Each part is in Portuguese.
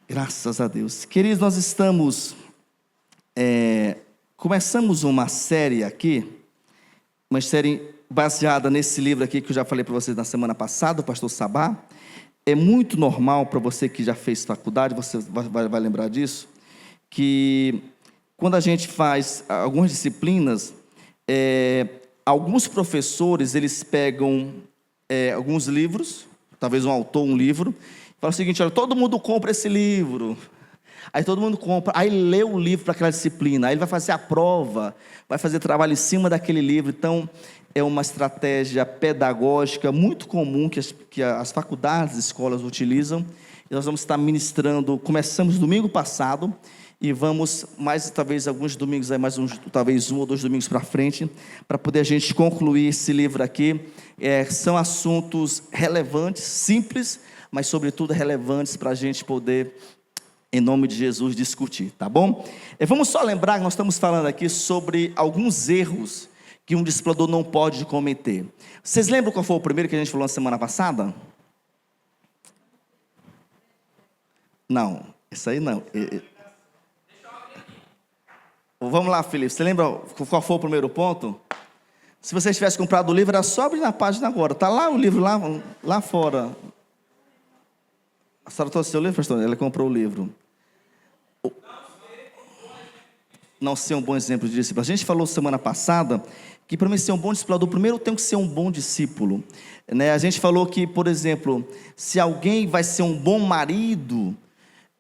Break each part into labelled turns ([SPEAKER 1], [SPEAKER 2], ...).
[SPEAKER 1] Graças a Deus. Queridos, nós começamos uma série aqui, uma série baseada nesse livro aqui que eu já falei para vocês na semana passada, o pastor Sabá. É muito normal para você que já fez faculdade, você vai lembrar disso, que quando a gente faz algumas disciplinas, alguns professores, eles pegam alguns livros, talvez um autor, um livro, fala o seguinte: olha, todo mundo compra esse livro. Aí todo mundo compra, aí lê o livro para aquela disciplina, aí ele vai fazer a prova, vai fazer trabalho em cima daquele livro. Então, é uma estratégia pedagógica muito comum que as faculdades, as escolas utilizam. E nós vamos estar ministrando, começamos domingo passado, e vamos mais talvez alguns domingos, talvez um ou dois domingos para frente, para poder a gente concluir esse livro aqui. São assuntos relevantes, simples, mas sobretudo relevantes para a gente poder, em nome de Jesus, discutir, tá bom? Vamos só lembrar que nós estamos falando aqui sobre alguns erros que um discipulador não pode cometer. Vocês lembram qual foi o primeiro que a gente falou na semana passada? Não, isso aí não. Vamos lá, Felipe, você lembra qual foi o primeiro ponto? Se você tivesse comprado o livro, era só abrir na página agora. Está lá o livro, lá fora. A senhora trouxe seu livro, pastor? Ela comprou o livro. Não ser um bom exemplo de discípulo. A gente falou semana passada que para mim ser um bom discipulador, primeiro eu tenho que ser um bom discípulo, né? A gente falou que, por exemplo, se alguém vai ser um bom marido,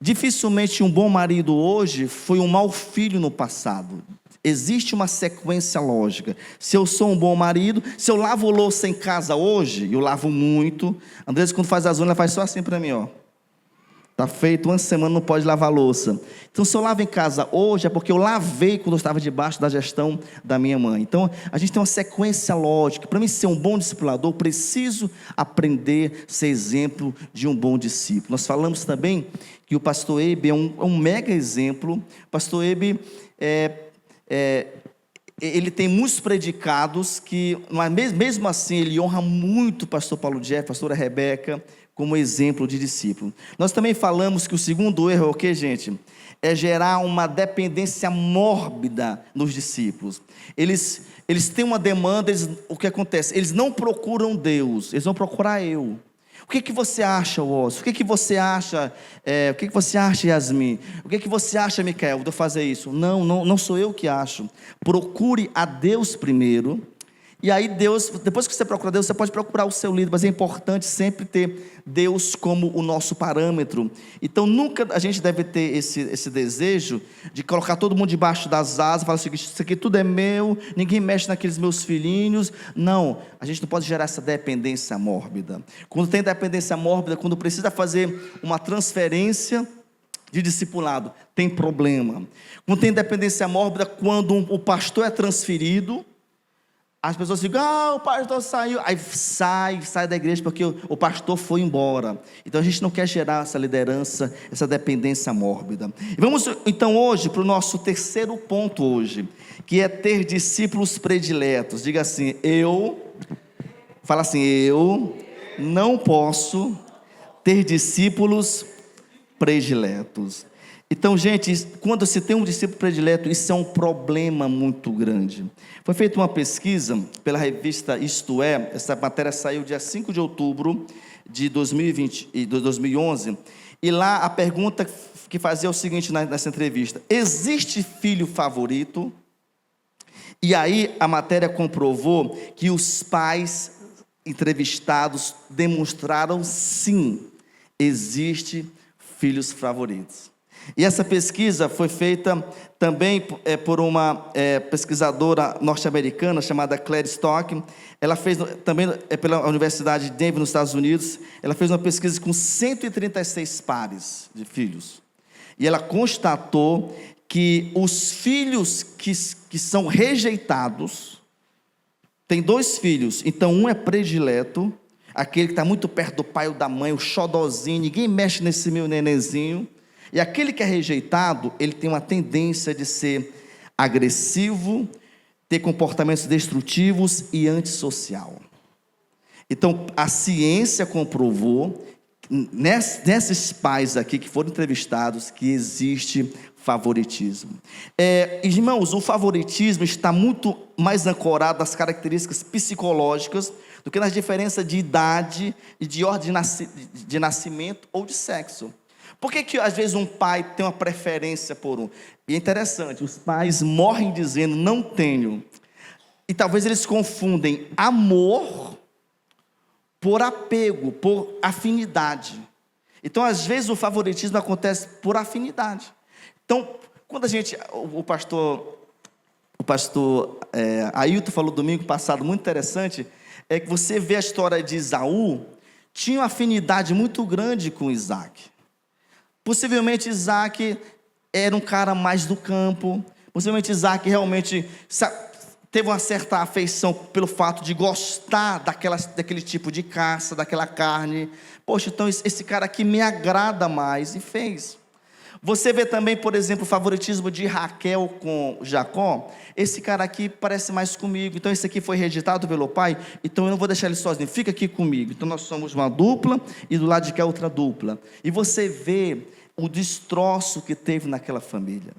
[SPEAKER 1] dificilmente um bom marido hoje foi um mau filho no passado. Existe uma sequência lógica. Se eu sou um bom marido, se eu lavo louça em casa hoje, eu lavo muito. Andrés, quando faz as unhas, ela faz só assim para mim, ó. Está feito, uma semana não pode lavar louça. Então, se eu lavo em casa hoje, é porque eu lavei quando eu estava debaixo da gestão da minha mãe. Então, a gente tem uma sequência lógica. Para mim ser um bom discipulador, eu preciso aprender a ser exemplo de um bom discípulo. Nós falamos também que o pastor Ebe é um mega exemplo. O pastor Ebe ele tem muitos predicados que, mas mesmo assim, ele honra muito o pastor Paulo Jeff, a pastora Rebeca, como exemplo de discípulo. Nós também falamos que o segundo erro é o que, gente? É gerar uma dependência mórbida nos discípulos. Eles têm uma demanda, o que acontece? Eles não procuram Deus, eles vão procurar eu. O que você acha, Osso? O que você acha, o que você acha, Yasmin? O que você acha, Micael, de eu fazer isso? Não sou eu que acho. Procure a Deus primeiro. E aí Deus, depois que você procura Deus, você pode procurar o seu líder, mas é importante sempre ter Deus como o nosso parâmetro. Então nunca a gente deve ter esse desejo de colocar todo mundo debaixo das asas, falar assim: isso aqui tudo é meu, ninguém mexe naqueles meus filhinhos. Não, a gente não pode gerar essa dependência mórbida. Quando tem dependência mórbida, quando precisa fazer uma transferência de discipulado, tem problema. Quando tem dependência mórbida, quando o pastor é transferido, as pessoas ficam: o pastor saiu, aí sai da igreja porque o pastor foi embora. Então a gente não quer gerar essa liderança, essa dependência mórbida. E vamos então hoje para o nosso terceiro ponto hoje, que é ter discípulos prediletos. Diga assim: fala assim, eu não posso ter discípulos prediletos. Então, gente, quando se tem um discípulo predileto, isso é um problema muito grande. Foi feita uma pesquisa pela revista Isto É, essa matéria saiu dia 5 de outubro de 2011, e lá a pergunta que fazia é o seguinte nessa entrevista: existe filho favorito? E aí a matéria comprovou que os pais entrevistados demonstraram sim, existe filhos favoritos. E essa pesquisa foi feita também por uma pesquisadora norte-americana chamada Claire Stock. Ela fez também pela Universidade de Denver, nos Estados Unidos. Ela fez uma pesquisa com 136 pares de filhos. E ela constatou que os filhos que são rejeitados, tem 2 filhos, então um é predileto, aquele que está muito perto do pai ou da mãe, o xodozinho, ninguém mexe nesse meu nenenzinho. E aquele que é rejeitado, ele tem uma tendência de ser agressivo, ter comportamentos destrutivos e antissocial. Então, a ciência comprovou nesses pais aqui que foram entrevistados, que existe favoritismo. Irmãos, o favoritismo está muito mais ancorado nas características psicológicas do que nas diferenças de idade e de ordem de nascimento ou de sexo. Por que às vezes um pai tem uma preferência por um? E é interessante, os pais morrem dizendo não tenho. E talvez eles confundem amor por apego, por afinidade. Então, às vezes, o favoritismo acontece por afinidade. Então, quando o pastor Ailton falou domingo passado, muito interessante, é que você vê a história de Esaú, tinha uma afinidade muito grande com Isaac. Possivelmente Isaac era um cara mais do campo, possivelmente Isaac realmente teve uma certa afeição pelo fato de gostar daquele tipo de caça, daquela carne. Poxa, então esse cara aqui me agrada mais, e fez. Você vê também, por exemplo, o favoritismo de Raquel com Jacó. Esse cara aqui parece mais comigo, então esse aqui foi rejeitado pelo pai, então eu não vou deixar ele sozinho, fica aqui comigo. Então nós somos uma dupla, e do lado de cá outra dupla. E você vê o destroço que teve naquela família.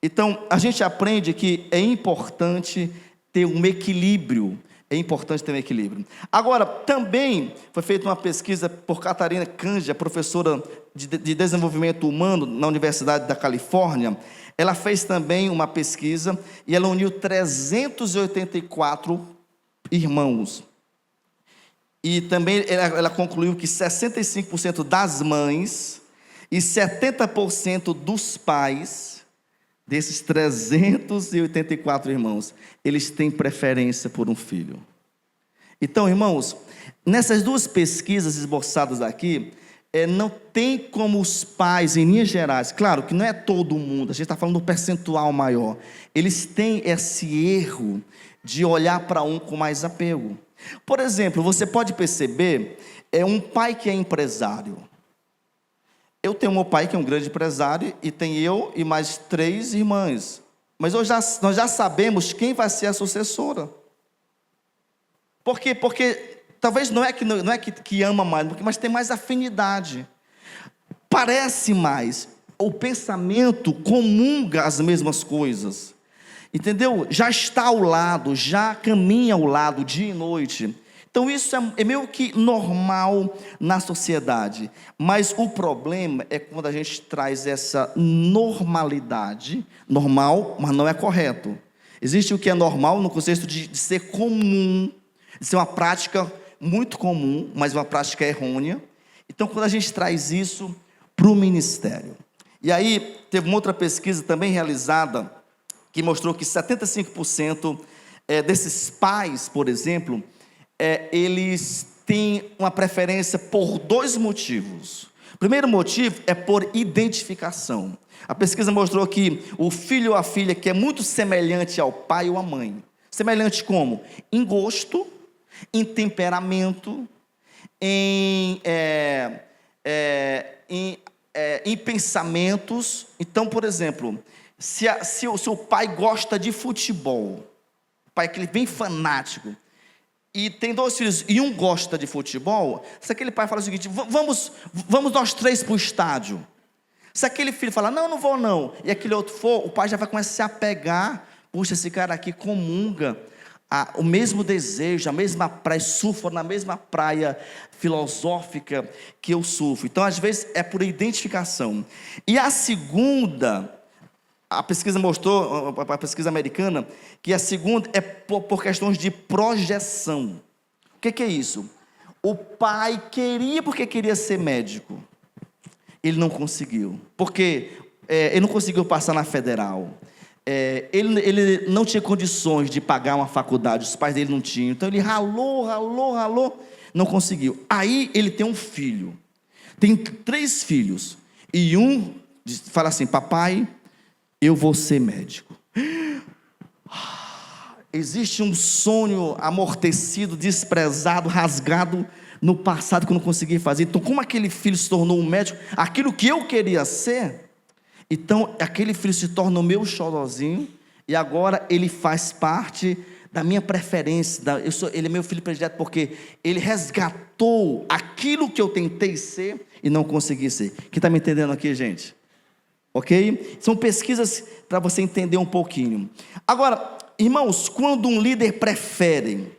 [SPEAKER 1] Então, a gente aprende que é importante ter um equilíbrio. É importante ter um equilíbrio. Agora, também foi feita uma pesquisa por Catarina Cândia, professora de desenvolvimento humano na Universidade da Califórnia. Ela fez também uma pesquisa e ela uniu 384 irmãos. E também ela concluiu que 65% das mães e 70% dos pais desses 384 irmãos, eles têm preferência por um filho. Então, irmãos, nessas duas pesquisas esboçadas aqui, não tem como os pais, em linhas gerais, claro que não é todo mundo, a gente está falando do percentual maior, eles têm esse erro de olhar para um com mais apego. Por exemplo, você pode perceber, um pai que é empresário. Eu tenho meu pai que é um grande empresário, e tem eu e mais 3 irmãs. Mas nós já sabemos quem vai ser a sucessora. Por quê? Porque talvez não é que ama mais, mas tem mais afinidade. Parece mais. O pensamento comunga as mesmas coisas. Entendeu? Já está ao lado, já caminha ao lado dia e noite. Então isso é meio que normal na sociedade, mas o problema é quando a gente traz essa normalidade, normal, mas não é correto. Existe o que é normal no contexto de ser comum, de ser uma prática muito comum, mas uma prática errônea. Então quando a gente traz isso para o ministério. E aí teve uma outra pesquisa também realizada, que mostrou que 75% desses pais, por exemplo, eles têm uma preferência por 2 motivos. O primeiro motivo é por identificação. A pesquisa mostrou que o filho ou a filha que é muito semelhante ao pai ou à mãe. Semelhante como? Em gosto, em temperamento, em pensamentos. Então, por exemplo, se o pai gosta de futebol, o pai é aquele bem fanático, e tem 2 filhos, e um gosta de futebol, se aquele pai fala o seguinte, vamos nós 3 para o estádio. Se aquele filho fala, não vou não, e aquele outro for, o pai já vai começar a se apegar, puxa, esse cara aqui comunga o mesmo desejo, a mesma praia, surfa na mesma praia filosófica que eu surfo. Então, às vezes, é por identificação. E a segunda, a pesquisa mostrou, a pesquisa americana, que a segunda é por questões de projeção. O que é isso? O pai porque queria ser médico. Ele não conseguiu. Porque ele não conseguiu passar na federal. Ele não tinha condições de pagar uma faculdade, os pais dele não tinham. Então ele ralou, não conseguiu. Aí ele tem um filho. Tem 3 filhos. E um fala assim, papai, eu vou ser médico. Existe um sonho amortecido, desprezado, rasgado no passado que eu não consegui fazer. Então, como aquele filho se tornou um médico, aquilo que eu queria ser, então aquele filho se torna o meu xodozinho, e agora ele faz parte
[SPEAKER 2] da minha preferência, ele é meu filho predileto porque ele resgatou aquilo que eu tentei ser e não consegui ser. Quem está me entendendo aqui, gente? Ok? São pesquisas para você entender um pouquinho. Agora, irmãos, quando um líder prefere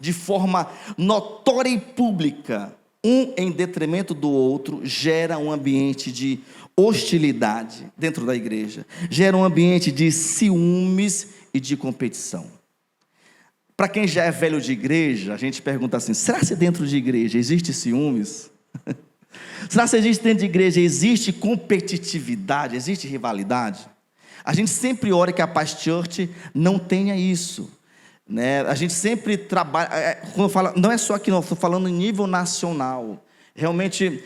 [SPEAKER 2] de forma notória e pública um em detrimento do outro, gera um ambiente de hostilidade dentro da igreja, gera um ambiente de ciúmes e de competição. Para quem já é velho de igreja, a gente pergunta assim: será que dentro de igreja existe ciúmes? Será que existe dentro de igreja, existe competitividade, existe rivalidade? A gente sempre ora que a Paz Church não tenha isso, né? A gente sempre trabalha, quando fala, não é só aqui não, estou falando em nível nacional. Realmente,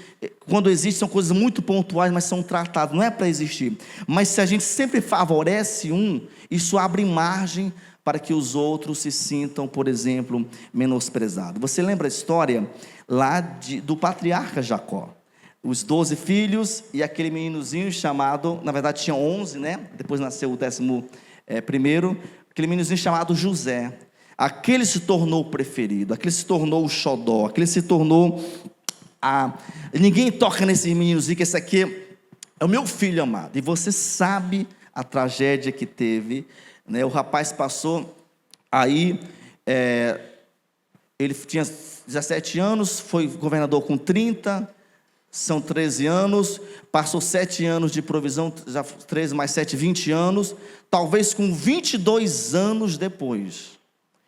[SPEAKER 2] quando existe, são coisas muito pontuais, mas são tratadas, não é para existir. Mas se a gente sempre favorece um, isso abre margem para que os outros se sintam, por exemplo, menosprezados. Você lembra a história lá do patriarca Jacó? Os 12 filhos e aquele meninozinho chamado, na verdade tinha 11, né? Depois nasceu o 11º, aquele meninozinho chamado José. Aquele se tornou o preferido, aquele se tornou o xodó, aquele se tornou ninguém toca nesse meninozinho, que esse aqui é o meu filho amado. E você sabe a tragédia que teve, né? O rapaz passou aí, ele tinha 17 anos, foi governador com 30, são 13 anos, passou 7 anos de provisão, já 13 mais 7, 20 anos, talvez com 22 anos depois,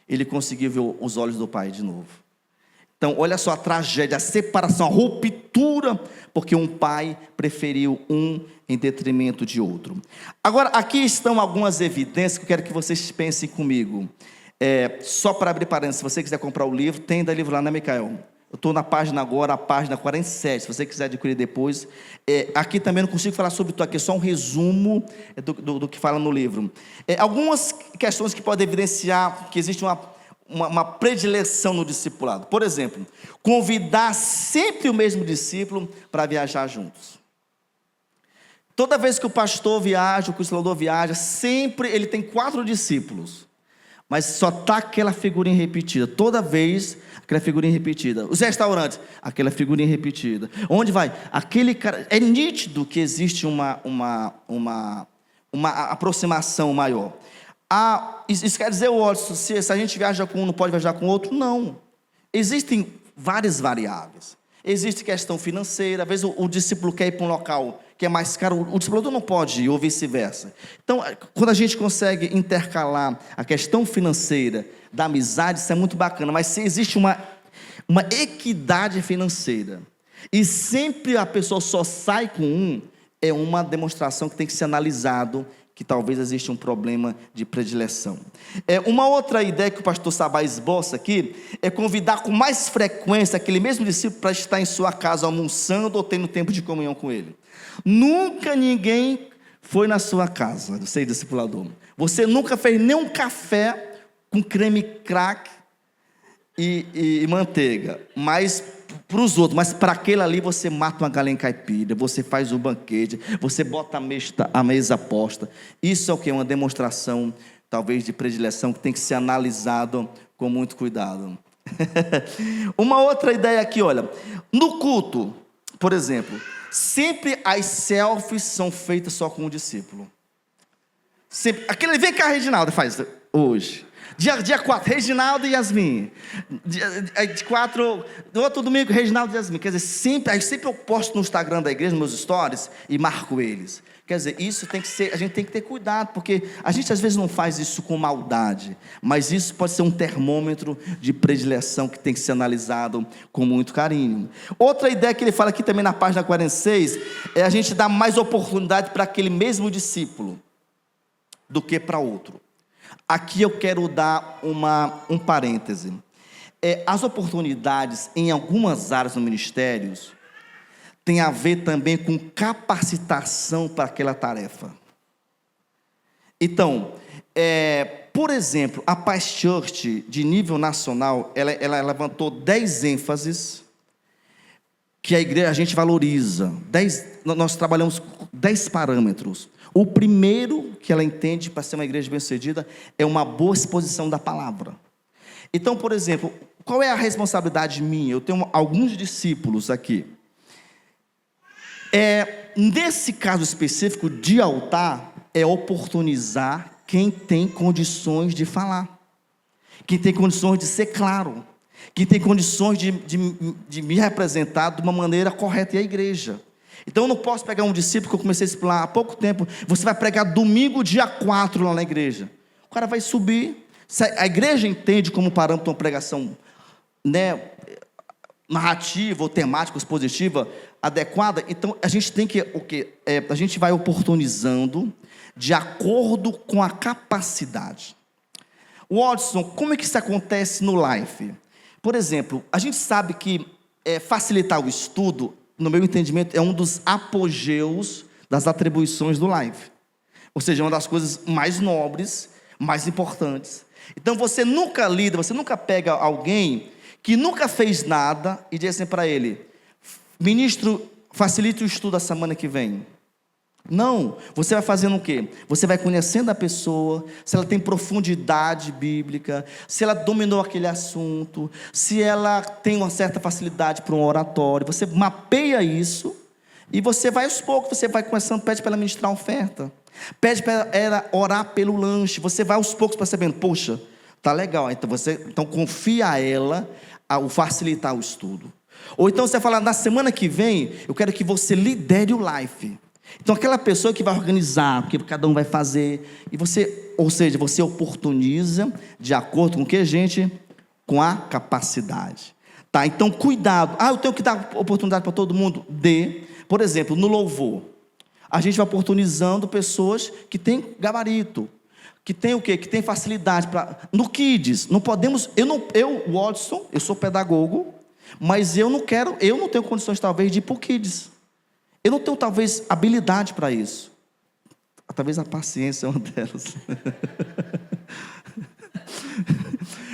[SPEAKER 2] ele conseguiu ver os olhos do pai de novo. Então, olha só a tragédia, a separação, a ruptura, porque um pai preferiu um em detrimento de outro. Agora, aqui estão algumas evidências que eu quero que vocês pensem comigo. Só para abrir parênteses, se você quiser comprar o livro, tem da livro lá, né, Micael? Eu estou na página agora, a página 47, se você quiser adquirir depois. Aqui também não consigo falar sobre tudo, aqui é só um resumo do que fala no livro. Algumas questões que podem evidenciar que existe uma predileção no discipulado. Por exemplo, convidar sempre o mesmo discípulo para viajar juntos. Toda vez que o pastor viaja, o discipulador viaja, sempre ele tem 4 discípulos, mas só está aquela figurinha repetida. Toda vez, aquela figurinha repetida. Os restaurantes, aquela figurinha repetida. Onde vai? Aquele cara. É nítido que existe uma aproximação maior. Isso quer dizer, Watson, se a gente viaja com um, não pode viajar com outro? Não. Existem várias variáveis. Existe questão financeira, às vezes o discípulo quer ir para um local que é mais caro, o discipulador não pode ir, ou vice-versa. Então, quando a gente consegue intercalar a questão financeira da amizade, isso é muito bacana, mas se existe uma equidade financeira, e sempre a pessoa só sai com um, é uma demonstração que tem que ser analisado, que talvez exista um problema de predileção. Uma outra ideia que o pastor Sabá esboça aqui, é convidar com mais frequência aquele mesmo discípulo para estar em sua casa almoçando ou tendo tempo de comunhão com ele. Nunca ninguém foi na sua casa, você discipulador. Você nunca fez nenhum café com creme crack e manteiga, mas para os outros, mas para aquele ali você mata uma galinha caipira, você faz o banquete, você bota a mesa posta. Isso é o que? Uma demonstração, talvez, de predileção que tem que ser analisado com muito cuidado. Uma outra ideia aqui, olha, no culto, por exemplo, sempre as selfies são feitas só com o discípulo. Sempre, aquele, vem cá, Reginaldo, faz hoje. Dia 4, Reginaldo e Yasmin. Dia 4, do outro domingo, Reginaldo e Yasmin. Quer dizer, sempre eu posto no Instagram da igreja, nos meus stories, e marco eles. Quer dizer, isso tem que ser, a gente tem que ter cuidado, porque a gente às vezes não faz isso com maldade, mas isso pode ser um termômetro de predileção que tem que ser analisado com muito carinho. Outra ideia que ele fala aqui também na página 46, é a gente dar mais oportunidade para aquele mesmo discípulo do que para outro. Aqui eu quero dar um parêntese. As oportunidades em algumas áreas do ministério tem a ver também com capacitação para aquela tarefa. Então, por exemplo, a Paz Church, de nível nacional, ela levantou 10 ênfases
[SPEAKER 1] que a igreja, a gente valoriza. Nós trabalhamos com 10 parâmetros. O primeiro que ela entende para ser uma igreja bem-sucedida é uma boa exposição da palavra. Então, por exemplo, qual é a responsabilidade minha? Eu tenho alguns discípulos aqui. Nesse caso específico de altar, é oportunizar quem tem condições de falar, quem tem condições de ser claro, quem tem condições de me representar de uma maneira correta, e a igreja. Então eu não posso pegar um discípulo que eu comecei a explicar há pouco tempo, você vai pregar domingo dia 4 lá na igreja. O cara vai subir, a igreja entende como parâmetro uma pregação, né, narrativa ou temática, expositiva, adequada. Então a gente tem que, a gente vai oportunizando de acordo com a capacidade. Watson, como é que isso acontece no Life? Por exemplo, a gente sabe que facilitar o estudo, no meu entendimento, é um dos apogeus das atribuições do Life. Ou seja, uma das coisas mais nobres, mais importantes. Então você nunca lida, você nunca pega alguém que nunca fez nada e diz assim para ele: ministro, facilite o estudo da semana que vem. Não, você vai fazendo o quê? Você vai conhecendo a pessoa, se ela tem profundidade bíblica, se ela dominou aquele assunto, se ela tem uma certa facilidade para um oratório. Você mapeia isso e você vai aos poucos, você vai começando, pede para ela ministrar oferta, pede para ela orar pelo lanche. Você vai aos poucos percebendo, poxa, tá legal, então confia a ela o facilitar o estudo. Ou então você fala, na semana que vem eu quero que você lidere o Life. Então aquela pessoa que vai organizar, porque cada um vai fazer, e você, ou seja, você oportuniza de acordo com o que, gente? Com a capacidade. Tá, então cuidado. Eu tenho que dar oportunidade para todo mundo? Dê. Por exemplo, no louvor, a gente vai oportunizando pessoas que têm gabarito, que tem o quê? Que tem facilidade para. No Kids, não podemos. Watson, eu sou pedagogo, mas eu não tenho condições talvez de ir para o Kids. Eu não tenho, talvez, habilidade para isso. Talvez a paciência é uma delas.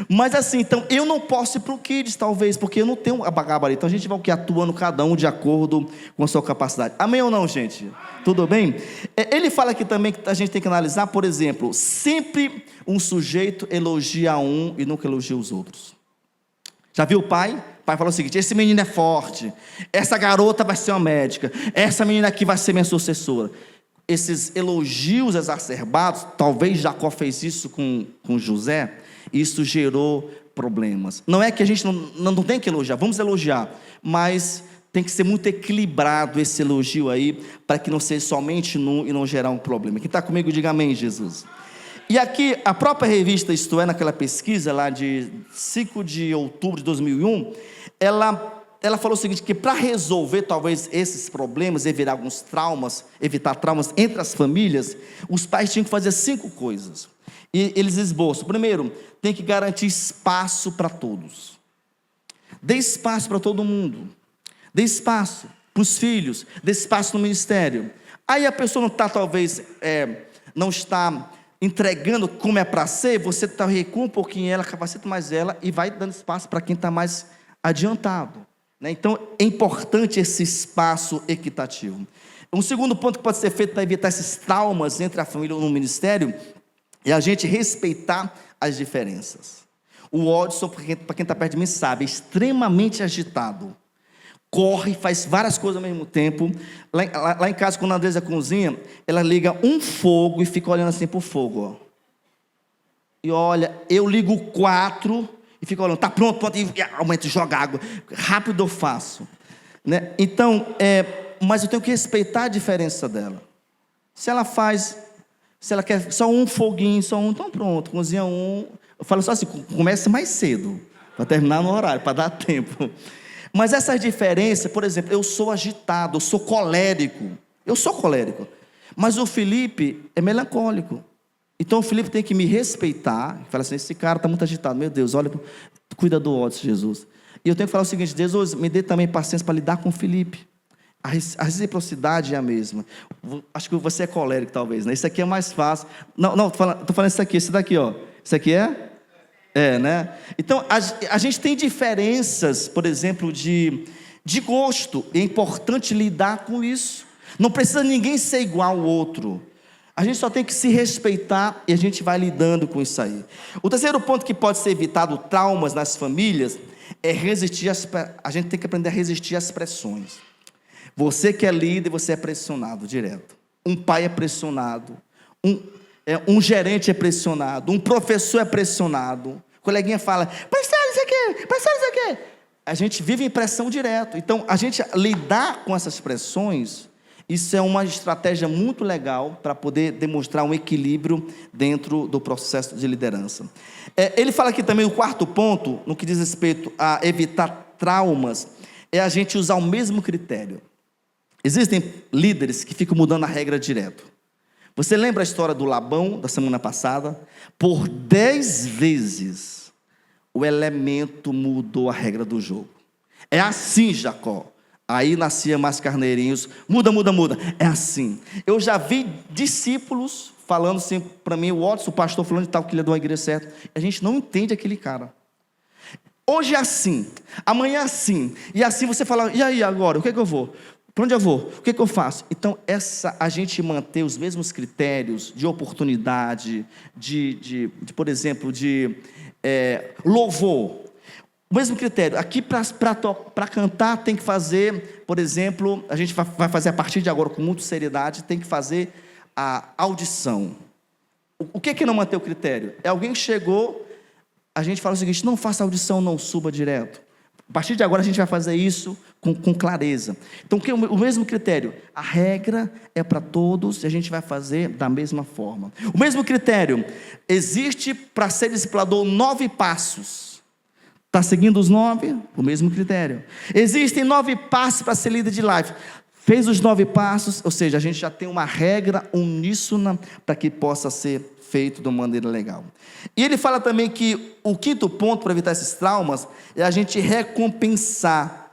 [SPEAKER 1] Mas assim, então, eu não posso ir para o Kids, talvez, porque eu não tenho a gabarito. Então, a gente vai atuando cada um de acordo com a sua capacidade. Amém ou não, gente? Tudo bem? Ele fala aqui também que a gente tem que analisar, por exemplo, sempre um sujeito elogia um e nunca elogia os outros. Já viu o pai? O pai falou o seguinte: esse menino é forte, essa garota vai ser uma médica, essa menina aqui vai ser minha sucessora. Esses elogios exacerbados, talvez Jacó fez isso com José, isso gerou problemas. Não é que a gente não tem que elogiar, vamos elogiar, mas tem que ser muito equilibrado esse elogio aí, para que não seja somente e não gerar um problema. Quem está comigo, diga amém, Jesus. E aqui, a própria revista Isto É, naquela pesquisa lá de 5 de outubro de 2001, ela falou o seguinte, que para resolver talvez esses problemas, evitar traumas entre as famílias, os pais tinham que fazer 5 coisas. E eles esboçam. Primeiro, tem que garantir espaço para todos. Dê espaço para todo mundo. Dê espaço para os filhos. Dê espaço no ministério. Aí a pessoa não está, talvez, não está entregando como é para ser, você recua um pouquinho ela, capacita mais ela e vai dando espaço para quem está mais adiantado, né? Então é importante esse espaço equitativo. Um segundo ponto que pode ser feito para evitar esses traumas entre a família ou no ministério é a gente respeitar as diferenças. O Watson, para quem está perto de mim sabe, é extremamente agitado, corre, faz várias coisas ao mesmo tempo. Lá em casa, quando a Andresa cozinha, ela liga um fogo e fica olhando assim para o fogo, ó. E olha, eu ligo 4 e fico olhando, tá pronto, e aumento, joga água, rápido eu faço, né? Então, mas eu tenho que respeitar a diferença dela. Se ela quer só um foguinho, então pronto, cozinha um. Eu falo só assim, comece mais cedo, para terminar no horário, para dar tempo. Mas essas diferenças, por exemplo, eu sou agitado, eu sou colérico, mas o Felipe é melancólico. Então o Felipe tem que me respeitar, fala assim, esse cara está muito agitado, meu Deus, olha, cuida do ódio, Jesus. E eu tenho que falar o seguinte, Jesus, me dê também paciência para lidar com o Felipe. A reciprocidade é a mesma. Acho que você é colérico talvez, né? Isso aqui é mais fácil. Não, estou falando isso aqui, esse daqui, ó. Isso aqui né? Então, a gente tem diferenças, por exemplo, de de gosto. É importante lidar com isso. Não precisa ninguém ser igual ao outro. A gente só tem que se respeitar e a gente vai lidando com isso aí. O terceiro ponto que pode ser evitado, traumas nas famílias, é resistir a gente tem que aprender a resistir às pressões. Você que é líder, você é pressionado direto. Um pai é pressionado, um gerente é pressionado, um professor é pressionado. O coleguinha fala, pastor, isso aqui, pastor, isso aqui. A gente vive em pressão direto. Então, a gente lidar com essas pressões, isso é uma estratégia muito legal para poder demonstrar um equilíbrio dentro do processo de liderança. Ele fala aqui também o quarto ponto, no que diz respeito a evitar traumas, é a gente usar o mesmo critério. Existem líderes que ficam mudando a regra direto. Você lembra a história do Labão, da semana passada? Por 10 vezes, o elemento mudou a regra do jogo. É assim, Jacó. Aí nascia mais carneirinhos, muda. É assim. Eu já vi discípulos falando assim para mim, o Watson, o pastor falando de tal, que ele é de uma igreja certa. A gente não entende aquele cara. Hoje é assim, amanhã é assim. E assim você fala, e aí agora, o que é que eu vou? Para onde eu vou? O que é que eu faço? Então, a gente manter os mesmos critérios de oportunidade, por exemplo, louvor. O mesmo critério, aqui para cantar tem que fazer, por exemplo, a gente vai fazer a partir de agora com muita seriedade, tem que fazer a audição. O que é que não manter o critério? É alguém que chegou, a gente fala o seguinte, não faça audição, não suba direto. A partir de agora a gente vai fazer isso com clareza. Então o mesmo critério, a regra é para todos e a gente vai fazer da mesma forma. O mesmo critério, existe para ser discipulador 9 passos. Está seguindo os 9? O mesmo critério. Existem 9 passos para ser líder de life. Fez os 9 passos, ou seja, a gente já tem uma regra uníssona para que possa ser feito de uma maneira legal. E ele fala também que o quinto ponto para evitar esses traumas é a gente recompensar.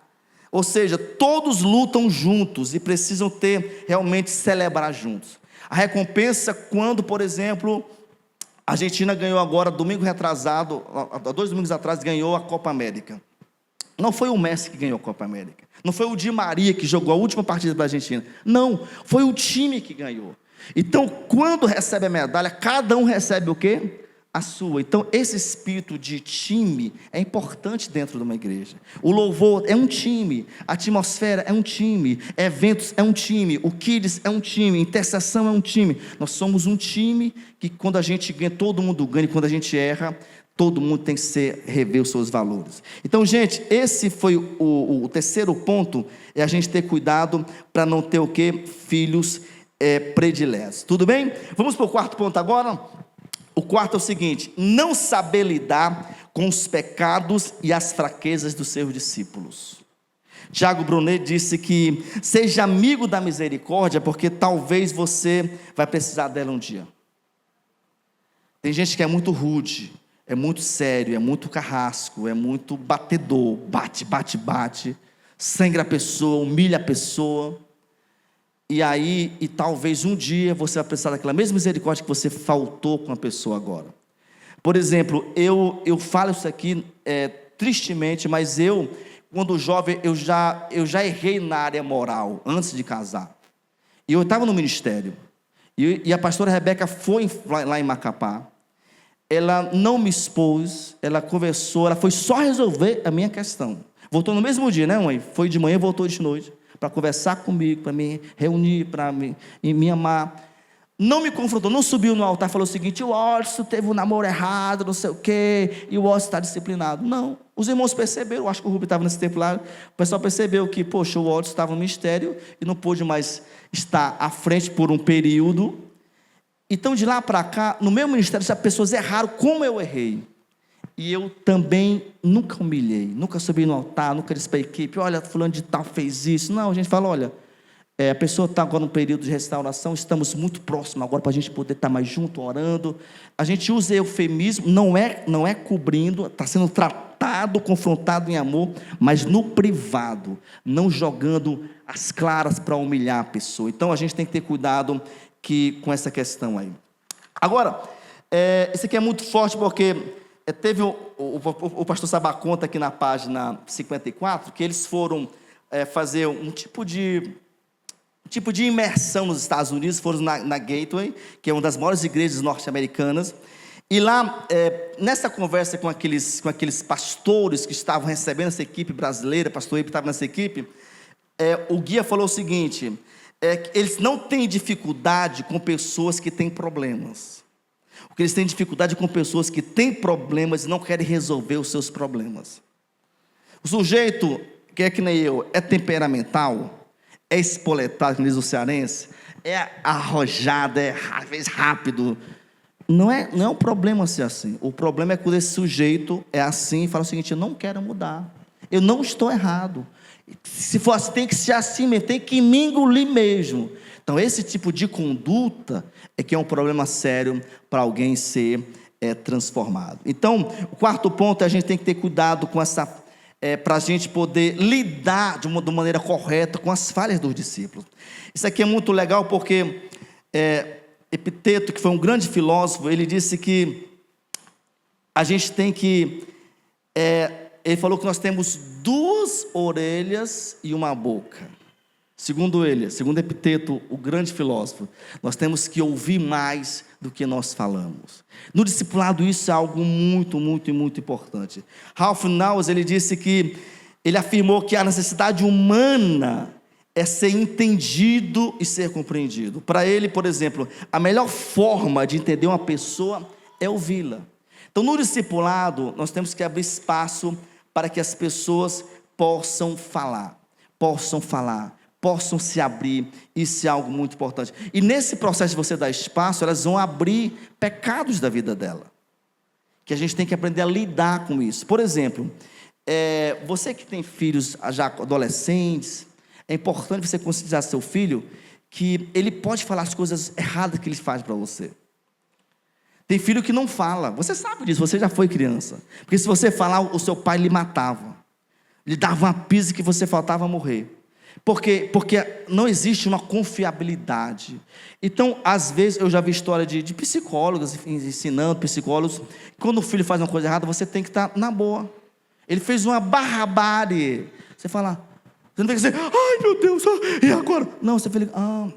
[SPEAKER 1] Ou seja, todos lutam juntos e precisam realmente celebrar juntos. A recompensa quando, por exemplo, a Argentina ganhou agora, domingo retrasado, há 2 domingos atrás, ganhou a Copa América. Não foi o Messi que ganhou a Copa América. Não foi o Di Maria que jogou a última partida para a Argentina. Não, foi o time que ganhou. Então, quando recebe a medalha, cada um recebe o quê? A sua. Então, esse espírito de time é importante dentro de uma igreja. O louvor é um time, a atmosfera é um time, eventos é um time, o Kids é um time, intercessão é um time. Nós somos um time que quando a gente ganha, todo mundo ganha, e quando a gente erra, todo mundo tem que rever os seus valores. Então, gente, esse foi o terceiro ponto, é a gente ter cuidado para não ter o quê? Filhos prediletos. Tudo bem? Vamos para o quarto ponto agora? O quarto é o seguinte, não saber lidar com os pecados e as fraquezas dos seus discípulos. Tiago Brunet disse que seja amigo da misericórdia, porque talvez você vai precisar dela um dia. Tem gente que é muito rude, é muito sério, é muito carrasco, é muito batedor, bate, sangra a pessoa, humilha a pessoa. E talvez um dia você vai precisar daquela mesma misericórdia que você faltou com a pessoa agora. Por exemplo, eu falo isso aqui tristemente, mas quando jovem, eu já errei na área moral, antes de casar. E eu estava no ministério, e a pastora Rebeca foi lá em Macapá. Ela não me expôs, ela conversou, ela foi só resolver a minha questão. Voltou no mesmo dia, né, mãe? Foi de manhã, voltou de noite, para conversar comigo, para me reunir, para me amar. Não me confrontou, não subiu no altar, falou o seguinte, o Watson teve um namoro errado, não sei o quê, e o Watson está disciplinado. Não, os irmãos perceberam, acho que o Rubem estava nesse tempo lá, o pessoal percebeu que, poxa, o Watson estava no ministério e não pôde mais estar à frente por um período. Então, de lá para cá, no meu ministério, as pessoas erraram como eu errei. E eu também nunca humilhei, nunca subi no altar, nunca disse para a equipe, olha, fulano de tal fez isso. Não, a gente fala, olha, a pessoa está agora num período de restauração, estamos muito próximos agora para a gente poder estar mais junto, orando. A gente usa eufemismo, não é cobrindo, está sendo tratado, confrontado em amor, mas no privado, não jogando as claras para humilhar a pessoa. Então, a gente tem que ter cuidado com essa questão aí. Agora, isso aqui é muito forte porque teve o pastor Sabá conta aqui na página 54, que eles foram fazer um tipo de imersão nos Estados Unidos. Foram na Gateway, que é uma das maiores igrejas norte-americanas. E lá, nessa conversa com aqueles pastores que estavam recebendo essa equipe brasileira, pastor Ibe estava nessa equipe, o guia falou o seguinte, que eles não têm dificuldade com pessoas que têm problemas. O que eles têm dificuldade com pessoas que têm problemas e não querem resolver os seus problemas. O sujeito, que é que nem eu, é temperamental, é espoletado, como diz o cearense, é arrojado, às vezes rápido. Não é um problema ser assim. O problema é quando esse sujeito é assim e fala o seguinte: eu não quero mudar, eu não estou errado. Se for assim, tem que ser assim mesmo, tem que me engolir mesmo. Então, esse tipo de conduta é que é um problema sério para alguém ser transformado. Então, o quarto ponto é a gente tem que ter cuidado com essa, para a gente poder lidar de uma maneira correta com as falhas dos discípulos. Isso aqui é muito legal porque Epiteto, que foi um grande filósofo, ele disse que a gente tem que... ele falou que nós temos 2 orelhas e uma boca. Segundo Epiteto, o grande filósofo, nós temos que ouvir mais do que nós falamos. No discipulado isso é algo muito, muito e muito importante. Ralph Naus, ele disse que, ele afirmou que a necessidade humana é ser entendido e ser compreendido. Para ele, por exemplo, a melhor forma de entender uma pessoa é ouvi-la. Então, no discipulado, nós temos que abrir espaço para que as pessoas possam falar, possam se abrir. Isso é algo muito importante. E nesse processo de você dar espaço, elas vão abrir pecados da vida dela, que a gente tem que aprender a lidar com isso. Por exemplo, você que tem filhos já adolescentes, é importante você conscientizar seu filho que ele pode falar as coisas erradas que ele faz para você. Tem filho que não fala, você sabe disso, você já foi criança. Porque se você falar, o seu pai lhe matava, lhe dava uma pisa que você faltava morrer. Porque não existe uma confiabilidade. Então, às vezes, eu já vi história de psicólogos, ensinando psicólogos, quando o filho faz uma coisa errada, você tem que estar na boa. Ele fez uma barbárie. Você fala, você não tem que dizer, ai meu Deus, e agora? Não, você fala,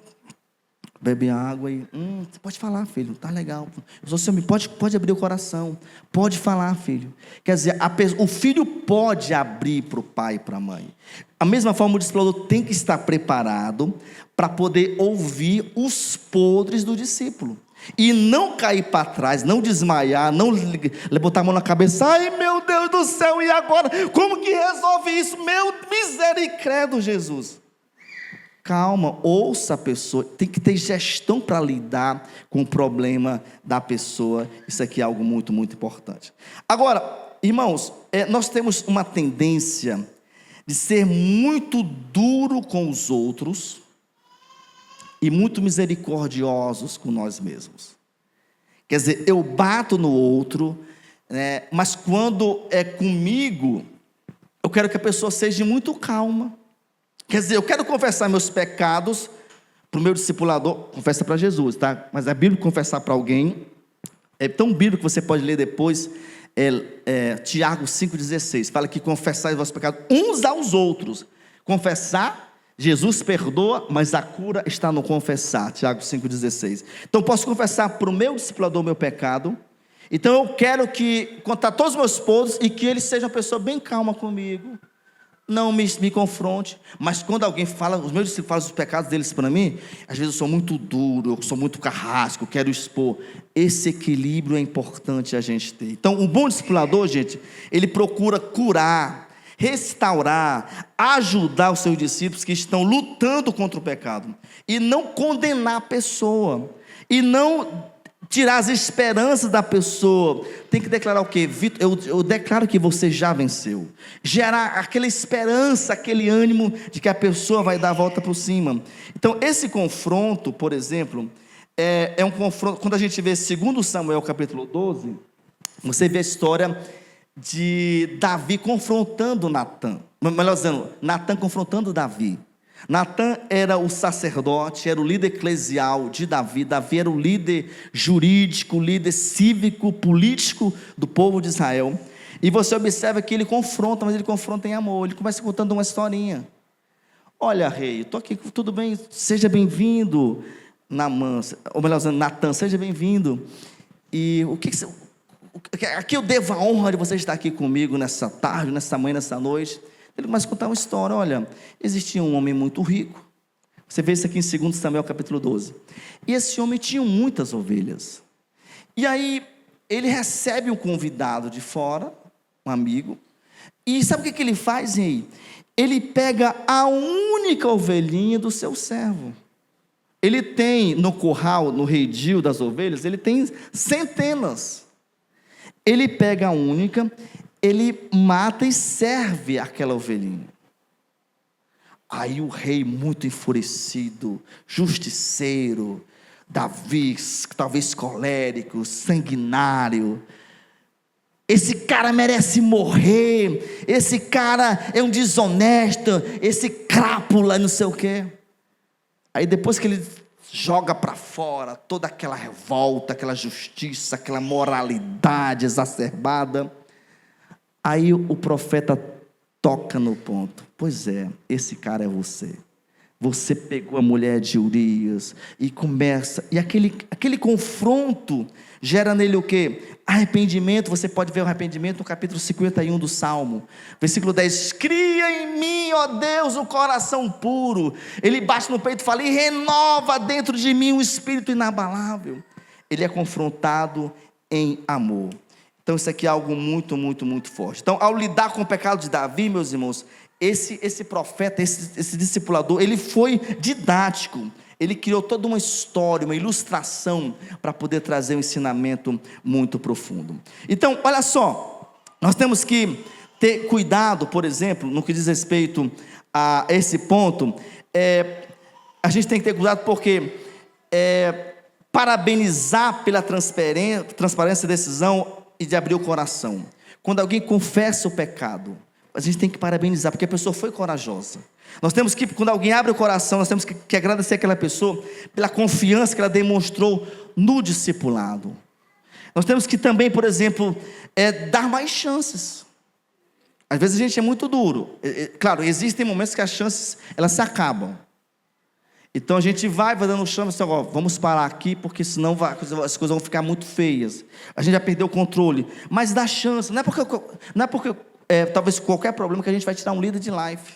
[SPEAKER 1] bebe água e, você pode falar, filho, tá legal. Você pode abrir o coração, pode falar, filho. Quer dizer, o filho pode abrir para o pai e para a mãe. A mesma forma, o discipulador tem que estar preparado para poder ouvir os podres do discípulo. E não cair para trás, não desmaiar, não botar a mão na cabeça, ai meu Deus do céu, e agora? Como que resolve isso? Meu misericórdia, Jesus. Calma, ouça a pessoa, tem que ter gestão para lidar com o problema da pessoa. Isso aqui é algo muito, muito importante. Agora, irmãos, nós temos uma tendência de ser muito duro com os outros e muito misericordiosos com nós mesmos. Quer dizer, eu bato no outro, mas quando é comigo, eu quero que a pessoa seja muito calma. Quer dizer, eu quero confessar meus pecados para o meu discipulador, confessa para Jesus, tá? Mas é bíblico confessar para alguém, é tão bíblico que você pode ler depois, Tiago 5,16, fala que confessai os vossos pecados uns aos outros. Confessar, Jesus perdoa, mas a cura está no confessar, Tiago 5,16. Então, posso confessar para o meu discipulador o meu pecado. Então, eu quero contar todos os meus podres e que ele seja uma pessoa bem calma comigo. Não me confronte, mas quando alguém fala, os meus discípulos falam os pecados deles para mim, às vezes eu sou muito duro, eu sou muito carrasco, eu quero expor. Esse equilíbrio é importante a gente ter. Então, um bom discipulador, gente, ele procura curar, restaurar, ajudar os seus discípulos que estão lutando contra o pecado, e não condenar a pessoa, e não tirar as esperanças da pessoa. Tem que declarar o quê? Eu declaro que você já venceu. Gerar aquela esperança, aquele ânimo de que a pessoa vai dar a volta por cima. Então, esse confronto, por exemplo, é um confronto. Quando a gente vê 2 Samuel capítulo 12, você vê a história de Davi confrontando Natã. Melhor dizendo, Natã confrontando Davi. Natã era o sacerdote, era o líder eclesial de Davi. Davi era o líder jurídico, líder cívico, político do povo de Israel. E você observa que ele confronta, mas ele confronta em amor. Ele começa contando uma historinha. olha, rei, estou aqui, tudo bem, seja bem-vindo, Naamã, ou melhor dizendo, Natan, seja bem-vindo. E aqui eu devo a honra de você estar aqui comigo nessa tarde, nessa manhã, nessa noite. Ele começa a contar uma história. Olha, existia um homem muito rico. Você vê isso aqui em 2 Samuel capítulo 12. E esse homem tinha muitas ovelhas. E aí ele recebe um convidado de fora, um amigo. E sabe o que ele faz, rei? Ele pega a única ovelhinha do seu servo. Ele tem no curral, no redil das ovelhas, ele tem centenas. Ele pega a única, ele mata e serve aquela ovelhinha. Aí o rei, muito enfurecido, justiceiro, Davi, talvez colérico, sanguinário, esse cara merece morrer, esse cara é um desonesto, esse crápula, não sei o quê. Aí depois que ele joga para fora toda aquela revolta, aquela justiça, aquela moralidade exacerbada, aí o profeta toca no ponto. Pois é, esse cara é você. Você pegou a mulher de Urias e começa, e aquele confronto gera nele o quê? Arrependimento. Você pode ver o arrependimento no capítulo 51 do Salmo, versículo 10, cria em mim, ó Deus, um coração puro. Ele bate no peito e fala, e renova dentro de mim um espírito inabalável. Ele é confrontado em amor. Então isso aqui é algo muito, muito, muito forte. Então, ao lidar com o pecado de Davi, meus irmãos, esse profeta, esse discipulador, ele foi didático. Ele criou toda uma história, uma ilustração, para poder trazer um ensinamento muito profundo. Então, olha só, nós temos que ter cuidado, por exemplo, no que diz respeito a esse ponto, a gente tem que ter cuidado porque parabenizar pela transparência da decisão e de abrir o coração. Quando alguém confessa o pecado, a gente tem que parabenizar, porque a pessoa foi corajosa. Nós temos que, quando alguém abre o coração, nós temos que agradecer aquela pessoa pela confiança que ela demonstrou no discipulado. Nós temos que também, por exemplo, dar mais chances. Às vezes a gente é muito duro. Claro, existem momentos que as chances, elas se acabam. Então a gente vai dando chance, vamos parar aqui, porque senão as coisas vão ficar muito feias. A gente já perdeu o controle. Mas dá chance, não é porque talvez qualquer problema que a gente vai tirar um líder de life.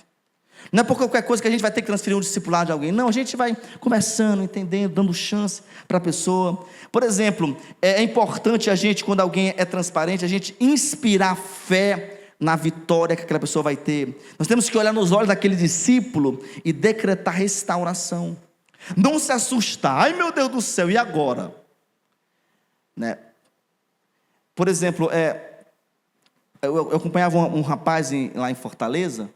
[SPEAKER 1] Não é por qualquer coisa que a gente vai ter que transferir um discipulado de alguém. Não, a gente vai conversando, entendendo, dando chance para a pessoa. Por exemplo, é importante a gente, quando alguém é transparente, a gente inspirar fé na vitória que aquela pessoa vai ter. Nós temos que olhar nos olhos daquele discípulo e decretar restauração. Não se assustar. Ai, meu Deus do céu, e agora? Né? Por exemplo, eu acompanhava um rapaz lá em Fortaleza,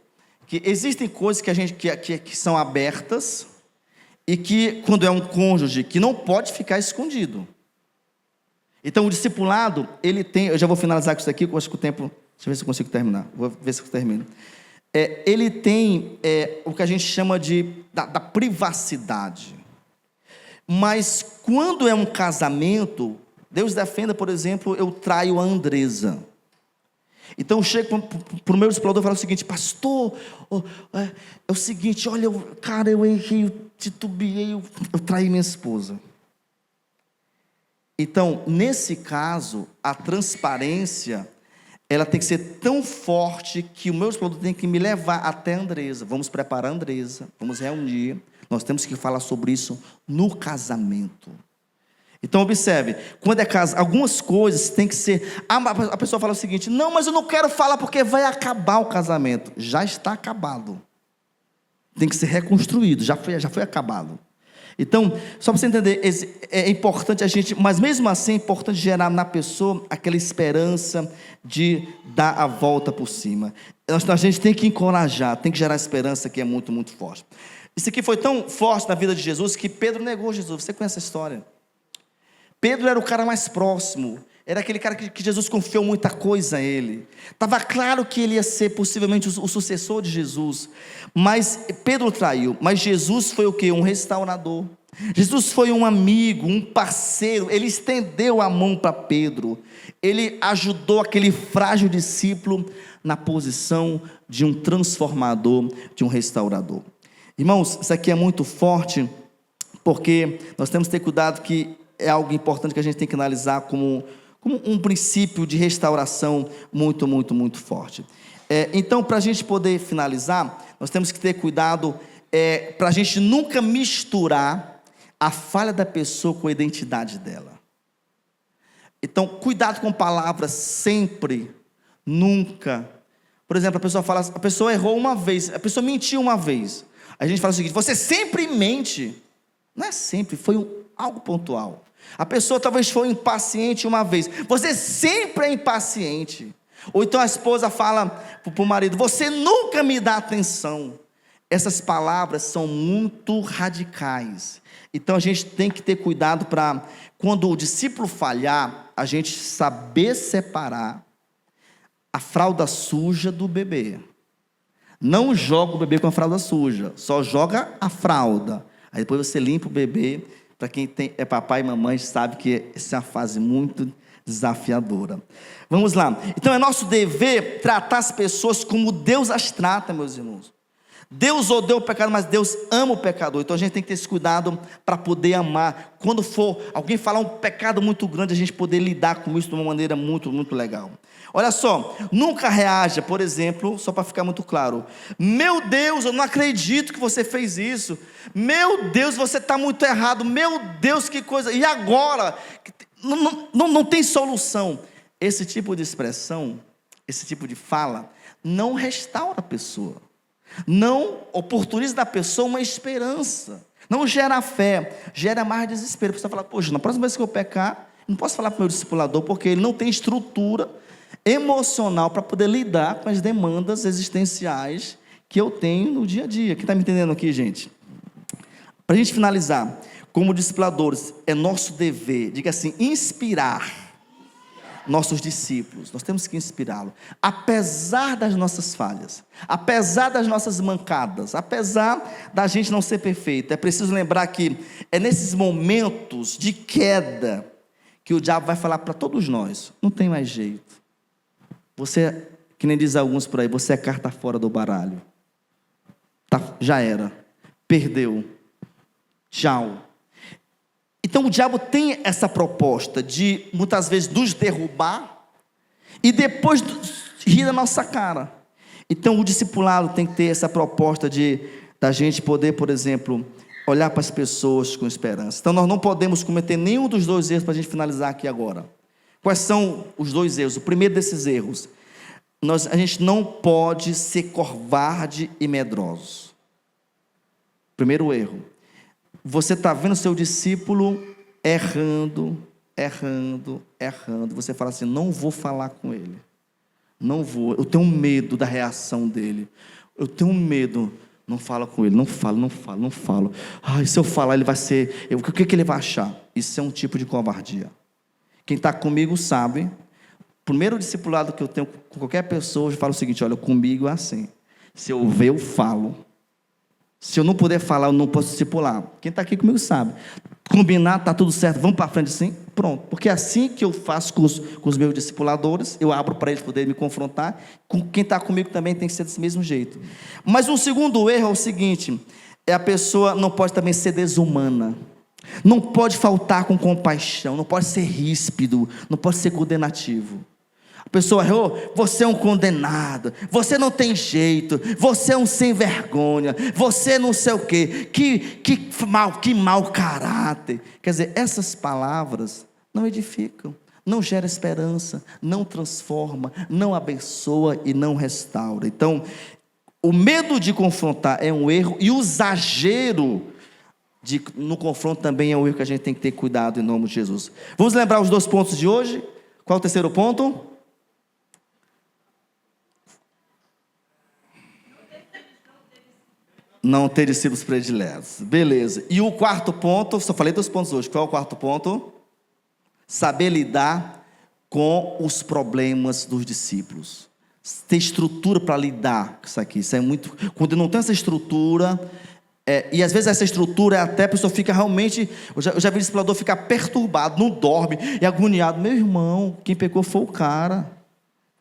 [SPEAKER 1] que existem coisas que são abertas e que, quando é um cônjuge, que não pode ficar escondido. Então o discipulado, ele tem, eu já vou finalizar com isso aqui, eu acho que o tempo, deixa eu ver se eu consigo terminar, vou ver se eu termino. Ele tem o que a gente chama da privacidade. Mas quando é um casamento, Deus defenda, por exemplo, eu traio a Andresa. Então eu chego para o meu discipulador e falo o seguinte, pastor, é o seguinte, olha, eu errei, eu titubeei, eu traí minha esposa. Então, nesse caso, a transparência, ela tem que ser tão forte que o meu discipulador tem que me levar até a Andresa. Vamos preparar a Andresa, vamos reunir, nós temos que falar sobre isso no casamento. Então observe, quando é caso, algumas coisas tem que ser, a pessoa fala o seguinte, não, mas eu não quero falar porque vai acabar o casamento. Já está acabado, tem que ser reconstruído, já foi acabado. Então, só para você entender, é importante a gente, mas mesmo assim é importante gerar na pessoa aquela esperança de dar a volta por cima. A gente tem que encorajar, tem que gerar esperança, que é muito, muito forte. Isso aqui foi tão forte na vida de Jesus que Pedro negou Jesus. Você conhece a história? Pedro era o cara mais próximo, era aquele cara que Jesus confiou muita coisa a ele. Estava claro que ele ia ser possivelmente o sucessor de Jesus, mas Pedro traiu. Mas Jesus foi o quê? Um restaurador. Jesus foi um amigo, um parceiro. Ele estendeu a mão para Pedro. Ele ajudou aquele frágil discípulo na posição de um transformador, de um restaurador. Irmãos, isso aqui é muito forte, porque nós temos que ter cuidado, que é algo importante que a gente tem que analisar como um princípio de restauração muito, muito, muito forte. Então, para a gente poder finalizar, nós temos que ter cuidado para a gente nunca misturar a falha da pessoa com a identidade dela. Então, cuidado com palavras sempre, nunca. Por exemplo, a pessoa errou uma vez, a pessoa mentiu uma vez. A gente fala o seguinte: você sempre mente. Não é sempre, foi algo pontual. A pessoa talvez foi impaciente uma vez. Você sempre é impaciente. Ou então a esposa fala para o marido: você nunca me dá atenção. Essas palavras são muito radicais. Então a gente tem que ter cuidado para, quando o discípulo falhar, a gente saber separar a fralda suja do bebê. Não joga o bebê com a fralda suja, só joga a fralda. Aí depois você limpa o bebê. Para quem é papai e mamãe, sabe que essa é uma fase muito desafiadora. Vamos lá. Então é nosso dever tratar as pessoas como Deus as trata, meus irmãos. Deus odeia o pecado, mas Deus ama o pecador. Então a gente tem que ter esse cuidado para poder amar. Quando for alguém falar um pecado muito grande, a gente poder lidar com isso de uma maneira muito, muito legal. Olha só, nunca reaja, por exemplo, só para ficar muito claro: meu Deus, eu não acredito que você fez isso. Meu Deus, você está muito errado. Meu Deus, que coisa. E agora? Não tem solução. Esse tipo de expressão, esse tipo de fala, não restaura a pessoa. Não oportuniza da pessoa uma esperança. Não gera fé, gera mais desespero. A pessoa fala: poxa, na próxima vez que eu pecar, não posso falar para o meu discipulador, porque ele não tem estrutura emocional para poder lidar com as demandas existenciais que eu tenho no dia a dia. Quem está me entendendo aqui, gente? Para a gente finalizar, como discipuladores, é nosso dever, diga assim, inspirar nossos discípulos. Nós temos que inspirá-los, apesar das nossas falhas, apesar das nossas mancadas, apesar da gente não ser perfeito. É preciso lembrar que é nesses momentos de queda que o diabo vai falar para todos nós: não tem mais jeito. Você, que nem diz alguns por aí, você é carta fora do baralho. Já era, perdeu, tchau. Então o diabo tem essa proposta de muitas vezes nos derrubar e depois rir da nossa cara. Então o discipulado tem que ter essa proposta da gente poder, por exemplo, olhar para as pessoas com esperança. Então nós não podemos cometer nenhum dos dois erros, para a gente finalizar aqui agora. Quais são os dois erros? O primeiro desses erros: a gente não pode ser covarde e medroso. Primeiro erro: você está vendo seu discípulo errando. Você fala assim: não vou falar com ele. Não vou, eu tenho medo da reação dele. Eu tenho medo. Não fala com ele, não falo. Ai, se eu falar, ele vai ser... O que ele vai achar? Isso é um tipo de covardia. Quem está comigo sabe. O primeiro discipulado que eu tenho com qualquer pessoa, eu falo o seguinte: olha, comigo é assim. Se eu ver, eu falo. Se eu não puder falar, eu não posso discipular. Quem está aqui comigo sabe. Combinar, está tudo certo, vamos para frente assim? Pronto. Porque é assim que eu faço com os meus discipuladores. Eu abro para eles poderem me confrontar. Com quem está comigo também tem que ser desse mesmo jeito. Mas um segundo erro é o seguinte: a pessoa não pode também ser desumana. Não pode faltar com compaixão. Não pode ser ríspido. Não pode ser condenativo. A pessoa errou: você é um condenado, você não tem jeito, você é um sem vergonha, você não sei o quê, que mau caráter. Quer dizer, essas palavras não edificam, não geram esperança, não transforma, não abençoa e não restaura. Então, o medo de confrontar é um erro, e o exagero no confronto também é um erro que a gente tem que ter cuidado, em nome de Jesus. Vamos lembrar os 2 pontos de hoje? Qual é o terceiro ponto? Não ter discípulos prediletos. Beleza. E o quarto ponto, só falei 2 pontos hoje. Qual é o quarto ponto? Saber lidar com os problemas dos discípulos. Ter estrutura para lidar com isso aqui. Isso é muito... Quando não tem essa estrutura... e às vezes essa estrutura até a pessoa fica realmente... Eu já vi o discipulador ficar perturbado, não dorme, e agoniado. Meu irmão, quem pecou foi o cara.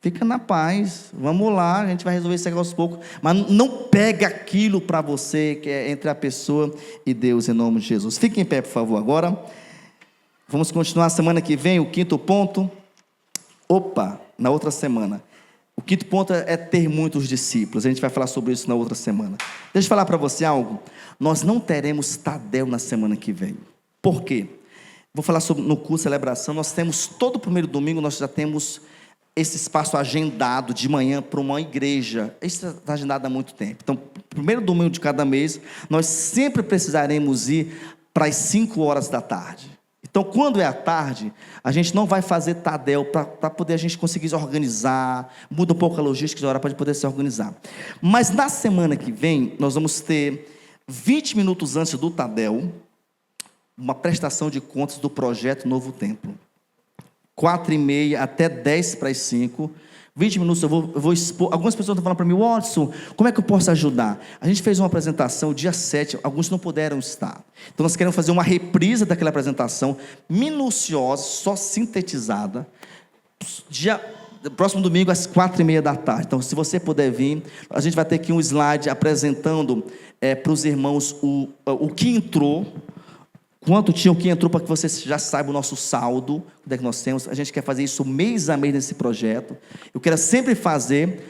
[SPEAKER 1] Fica na paz, vamos lá, a gente vai resolver isso aqui aos poucos, mas não pega aquilo para você, que é entre a pessoa e Deus, em nome de Jesus. Fique em pé, por favor, agora. Vamos continuar semana que vem, o quinto ponto. Na outra semana. O quinto ponto é ter muitos discípulos, a gente vai falar sobre isso na outra semana. Deixa eu falar para você algo, nós não teremos Tadel na semana que vem. Por quê? Vou falar sobre no curso de celebração, nós temos todo o primeiro domingo, nós já temos esse espaço agendado de manhã para uma igreja. Isso está agendado há muito tempo. Então, primeiro domingo de cada mês, nós sempre precisaremos ir para as 5 horas da tarde. Então, quando é à tarde, a gente não vai fazer Tadel para poder a gente conseguir se organizar, muda um pouco a logística de hora para poder se organizar. Mas na semana que vem, nós vamos ter 20 minutos antes do Tadel, uma prestação de contas do projeto Novo Templo. 4h30 até 4:50, 20 minutos eu vou expor. Algumas pessoas estão falando para mim, Watson, como é que eu posso ajudar? A gente fez uma apresentação dia 7, alguns não puderam estar. Então nós queremos fazer uma reprisa daquela apresentação, minuciosa, só sintetizada, próximo domingo às 4h30 da tarde. Então se você puder vir, a gente vai ter aqui um slide apresentando para os irmãos o que entrou, quanto tinha, o que entrou, para que você já saiba o nosso saldo, onde é que nós temos. A gente quer fazer isso mês a mês nesse projeto. Eu quero sempre fazer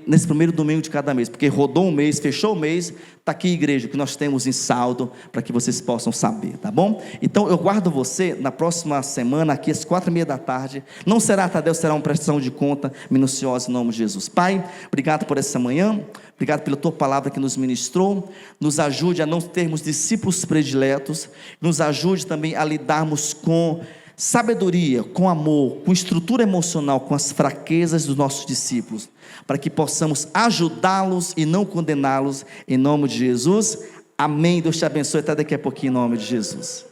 [SPEAKER 1] nesse primeiro domingo de cada mês, porque rodou um mês, fechou o mês, está aqui igreja, o que nós temos em saldo, para que vocês possam saber, tá bom? Então eu guardo você na próxima semana, aqui às 4h30 da tarde, não será Tadel, será uma prestação de conta minuciosa em nome de Jesus. Pai, obrigado por essa manhã, obrigado pela tua palavra que nos ministrou, nos ajude a não termos discípulos prediletos, nos ajude também a lidarmos com sabedoria, com amor, com estrutura emocional, com as fraquezas dos nossos discípulos, para que possamos ajudá-los e não condená-los, em nome de Jesus, amém. Deus te abençoe, até daqui a pouquinho, em nome de Jesus.